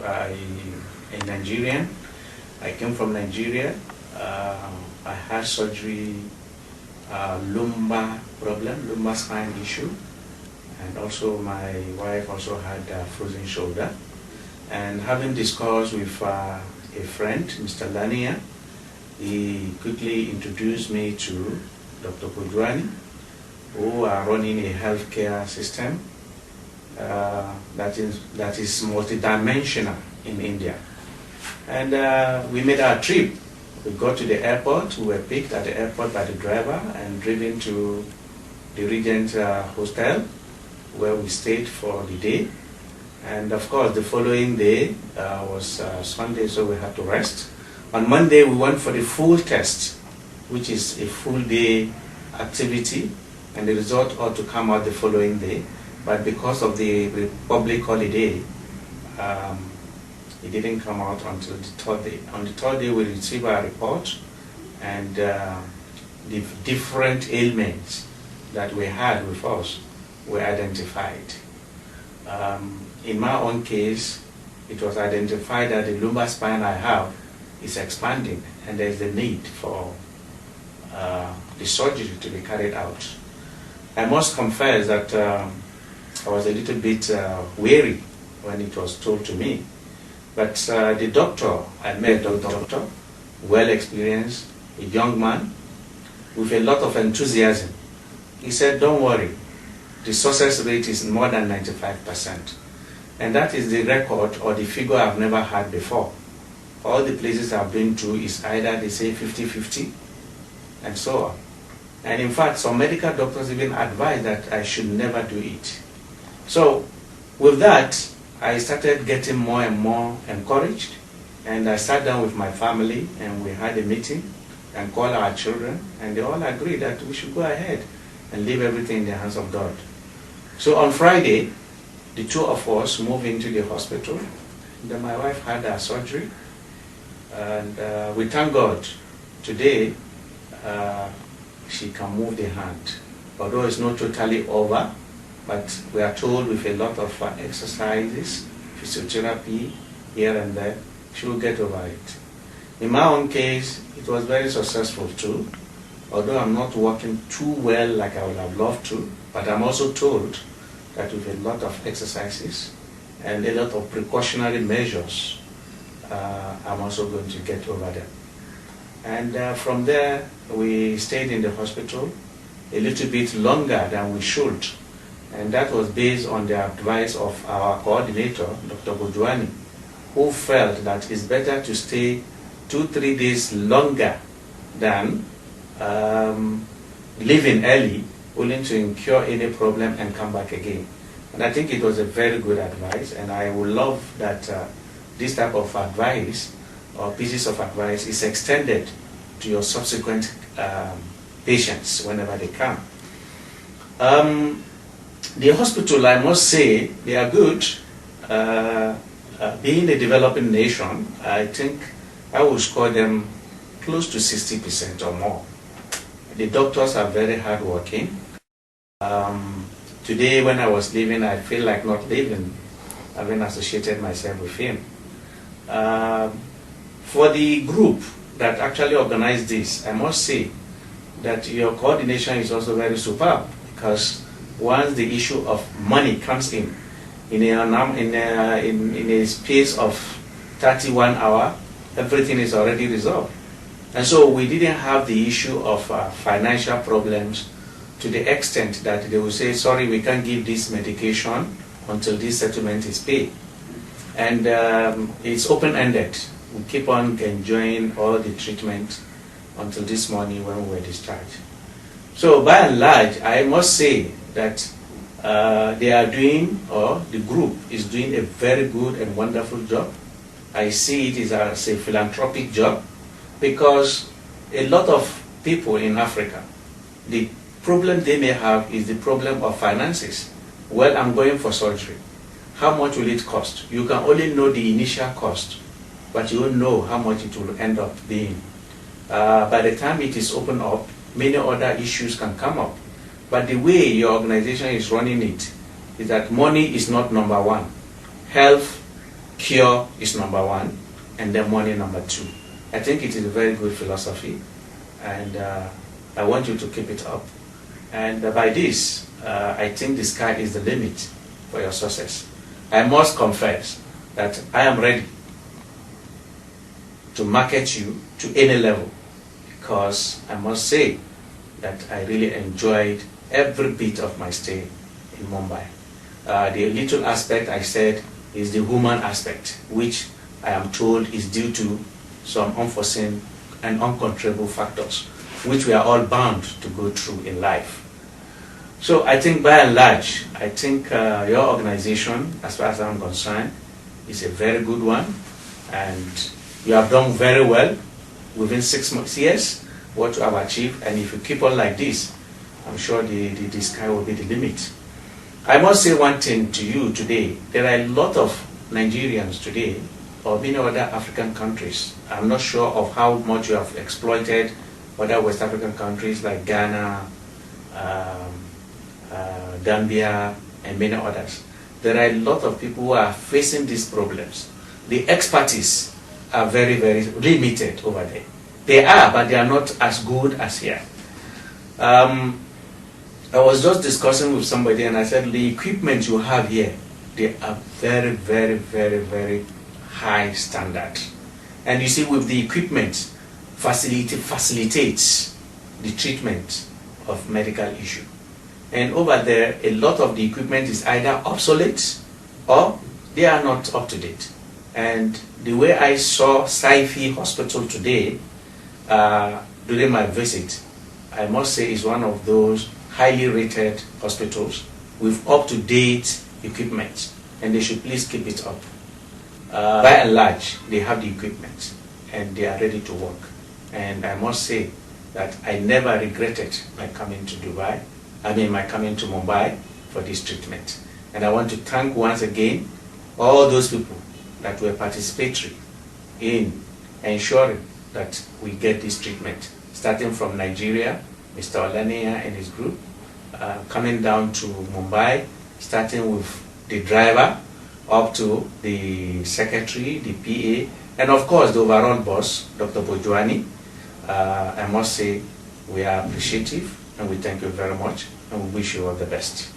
a Nigerian. I came from Nigeria. I had surgery, lumbar problem, lumbar spine issue, and also my wife also had a frozen shoulder. And having discussed with a friend, Mr. Lania, he quickly introduced me to Dr. Kujwani, who are running a healthcare system that is multidimensional in India. And we made our trip. We got to the airport. We were picked at the airport by the driver and driven to the Regent Hostel, where we stayed for the day. And of course, the following day was Sunday, so we had to rest. On Monday, we went for the full test, which is a full day activity, and the result ought to come out the following day. But because of the public holiday, it didn't come out until the third day. On the third day, we received our report, and the different ailments that we had with us were identified. In my own case, it was identified that the lumbar spine I have is expanding, and there's a need for the surgery to be carried out. I must confess that I was a little bit wary when it was told to me. But the doctor, I met the doctor, well experienced, a young man with a lot of enthusiasm. He said, don't worry, the success rate is more than 95%. And that is the record or the figure I've never had before. All the places I've been to is either they say 50-50 and so on. And in fact, some medical doctors even advise that I should never do it. So with that, I started getting more and more encouraged, and I sat down with my family and we had a meeting and called our children, and they all agreed that we should go ahead and leave everything in the hands of God. So on Friday, the two of us moved into the hospital. Then my wife had her surgery, and we thank God today she can move the hand. Although it's not totally over, but we are told with a lot of exercises, physiotherapy here and there, she will get over it. In my own case, it was very successful too, although I'm not working too well like I would have loved to, but I'm also told that with a lot of exercises and a lot of precautionary measures, I'm also going to get over them. And from there, we stayed in the hospital a little bit longer than we should. And that was based on the advice of our coordinator, Dr. Kujwani, who felt that it's better to stay 2-3 days longer than leaving early, only to incur any problem and come back again. And I think it was a very good advice, and I would love that this type of advice or pieces of advice is extended to your subsequent patients whenever they come. The hospital, I must say, they are good. Being a developing nation, I think I will score them close to 60% or more. The doctors are very hardworking. Today, when I was leaving, I feel like not leaving, having associated myself with him. For the group that actually organized this, I must say that your coordination is also very superb, because once the issue of money comes in a space of 31 hours, everything is already resolved. And so we didn't have the issue of financial problems to the extent that they will say, sorry, we can't give this medication until this settlement is paid. And it's open-ended. We keep on enjoying all the treatment until this morning when we were discharged. So by and large, I must say that they are doing, or the group is doing a very good and wonderful job. I see it as a philanthropic job, because a lot of people in Africa, the problem they may have is the problem of finances. Well, I'm going for surgery. How much will it cost? You can only know the initial cost, but you won't know how much it will end up being. By the time it is opened up, many other issues can come up. But the way your organization is running it is that money is not number one. Health cure is number one, and then money number two. I think it is a very good philosophy, and I want you to keep it up. And by this, I think the sky is the limit for your success. I must confess that I am ready to market you to any level, because I must say that I really enjoyed every bit of my stay in Mumbai. The little aspect I said is the human aspect, which I am told is due to some unforeseen and uncontrollable factors, which we are all bound to go through in life. So I think by and large, I think your organization, as far as I'm concerned, is a very good one, and you have done very well within 6 months, years, what you have achieved, and if you keep on like this, I'm sure the sky will be the limit. I must say one thing to you today. There are a lot of Nigerians today, or many other African countries. I'm not sure of how much you have exploited other West African countries like Ghana, Gambia, and many others. There are a lot of people who are facing these problems. The expertise are very, very limited over there. They are, but they are not as good as here. I was just discussing with somebody, and I said, the equipment you have here, they are very, very, very, very high standard. And you see, with the equipment, facilitates the treatment of medical issue. And over there, a lot of the equipment is either obsolete or they are not up to date. And the way I saw Saifi Hospital today, during my visit, I must say is one of those highly rated hospitals with up-to-date equipment, and they should please keep it up. By and large, they have the equipment and they are ready to work. And I must say that I never regretted my coming to Mumbai for this treatment. And I want to thank once again all those people that were participatory in ensuring that we get this treatment, starting from Nigeria, Mr. Olania and his group, coming down to Mumbai, starting with the driver, up to the secretary, the PA, and of course the overall boss, Dr. Bojwani. I must say we are appreciative and we thank you very much, and we wish you all the best.